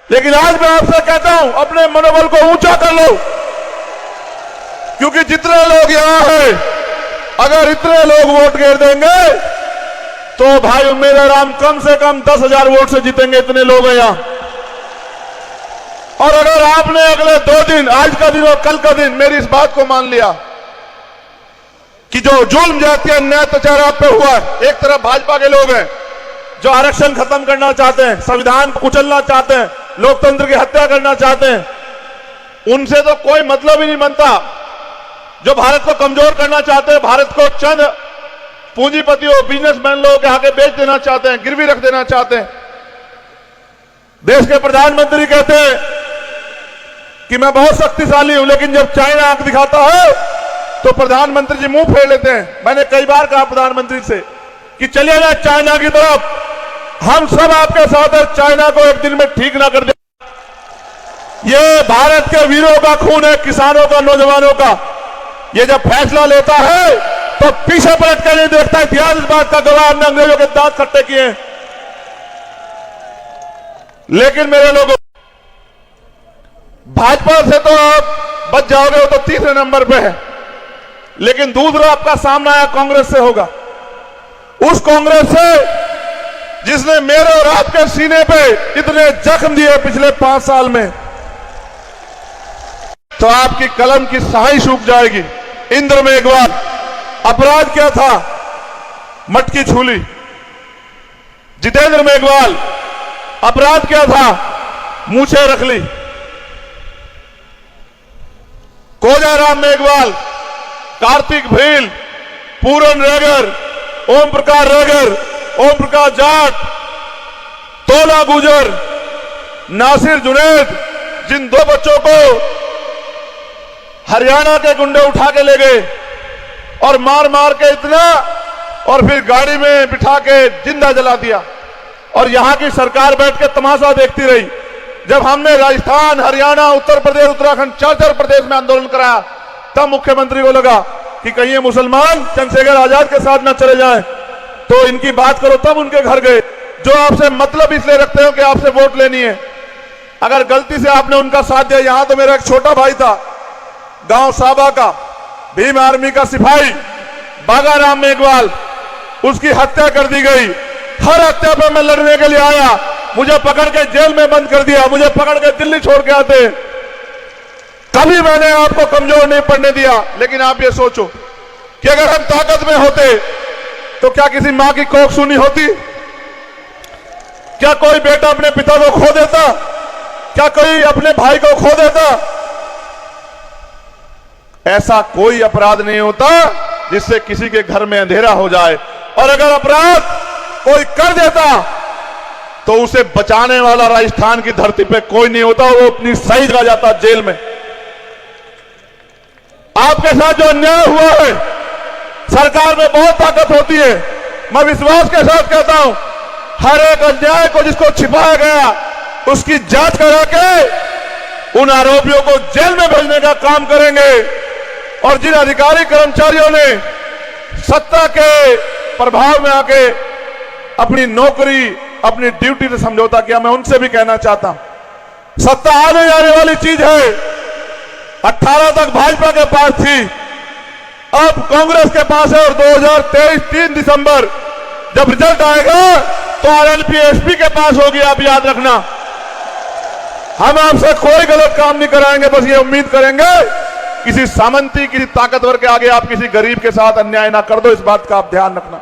लेकिन आज मैं आपसे कहता हूं, अपने मनोबल को ऊंचा कर लो, क्योंकि जितने लोग यहां हैं, अगर इतने लोग वोट गिर देंगे तो भाई मेरा राम कम से कम 10,000 वोट से जीतेंगे। इतने लोग हैं यहां। और अगर आपने अगले 2 दिन, आज का दिन और कल का दिन, मेरी इस बात को मान लिया कि जो जुल्म जातीय अन्याय अत्याचार आप पे हुआ है, एक तरफ भाजपा के लोग हैं जो आरक्षण खत्म करना चाहते हैं, संविधान को कुचलना चाहते हैं, लोकतंत्र की हत्या करना चाहते हैं, उनसे तो कोई मतलब ही नहीं बनता। जो भारत को कमजोर करना चाहते हैं, भारत को चंद पूंजीपतियों, बिजनेसमैन लोगों के आगे बेच देना चाहते हैं, गिरवी रख देना चाहते हैं। देश के प्रधानमंत्री कहते हैं कि मैं बहुत शक्तिशाली हूं, लेकिन जब चाइना आंख दिखाता है तो प्रधानमंत्री जी मुंह फेर लेते हैं। मैंने कई बार कहा प्रधानमंत्री से कि चलिए ना चाइना की तरफ, हम सब आपके साथ हैं, चाइना को एक दिन में ठीक ना कर दे। ये भारत के वीरों का खून है, किसानों का, नौजवानों का। ये जब फैसला लेता है तो पीछे पलट कर नहीं देखता। इतिहास इस बात का गवाह, हमने अंग्रेजों के दांत खट्टे किए। लेकिन मेरे लोगों, भाजपा से तो आप बच जाओगे, वो तो तीसरे नंबर पे है। लेकिन दूसरा आपका सामना है कांग्रेस से होगा। उस कांग्रेस से जिसने मेरे और आपके सीने पे इतने जख्म दिए पिछले 5 साल में, तो आपकी कलम की स्याही सूख जाएगी। इंद्र मेघवाल, अपराध क्या था? मटकी छूली। जितेंद्र मेघवाल, अपराध क्या था? मूछें रख ली। कोजाराम मेघवाल, कार्तिक भील, पूरन रेगर, ओम प्रकाश रेगर, ओम प्रकाश जाट, तोला गुजर, नासिर जुनैद, जिन 2 बच्चों को हरियाणा के गुंडे उठा के ले गए और मार मार के इतना, और फिर गाड़ी में बिठा के जिंदा जला दिया। और यहां की सरकार बैठ के तमाशा देखती रही। जब हमने राजस्थान, हरियाणा, उत्तर प्रदेश, उत्तराखंड, 4 प्रदेश में आंदोलन कराया, तब मुख्यमंत्री को लगा कि कहीं ये मुसलमान चंद्रशेखर आजाद के साथ न चले जाएं, तो इनकी बात करो। तब उनके घर गए। जो आपसे मतलब इसलिए रखते हो कि आपसे वोट लेनी है। अगर गलती से आपने उनका साथ दिया, यहां तो मेरा एक छोटा भाई था, गांव साबा का, भीम आर्मी का सिपाही बागाराम मेघवाल, उसकी हत्या कर दी गई। हर हत्या पर मैं लड़ने के लिए आया, मुझे पकड़ के जेल में बंद कर दिया, मुझे पकड़ के दिल्ली छोड़ के आते। कभी मैंने आपको कमजोर नहीं पड़ने दिया। लेकिन आप ये सोचो कि अगर हम ताकत में होते तो क्या किसी मां की कोख सुनी होती? क्या कोई बेटा अपने पिता को खो देता? क्या कोई अपने भाई को खो देता? ऐसा कोई अपराध नहीं होता जिससे किसी के घर में अंधेरा हो जाए। और अगर अपराध कोई कर देता तो उसे बचाने वाला राजस्थान की धरती पे कोई नहीं होता, वो अपनी सही जगह जाता, जेल में। आपके साथ जो अन्याय हुआ है, सरकार में बहुत ताकत होती है। मैं विश्वास के साथ कहता हूं, हर एक अन्याय को जिसको छिपाया गया उसकी जांच करा के उन आरोपियों को जेल में भेजने का काम करेंगे। और जिन अधिकारी कर्मचारियों ने सत्ता के प्रभाव में आके अपनी नौकरी, अपनी ड्यूटी से समझौता किया, मैं उनसे भी कहना चाहता हूं, सत्ता आने जाने वाली चीज है। 18 तक भाजपा के पास थी, अब कांग्रेस के पास है। और 2023 3 दिसंबर जब रिजल्ट आएगा तो आरएलपी एसपी के पास होगी। आप याद रखना, हम आपसे कोई गलत काम नहीं कराएंगे, बस ये उम्मीद करेंगे किसी सामंती, किसी ताकतवर के आगे आप किसी गरीब के साथ अन्याय ना कर दो। इस बात का आप ध्यान रखना।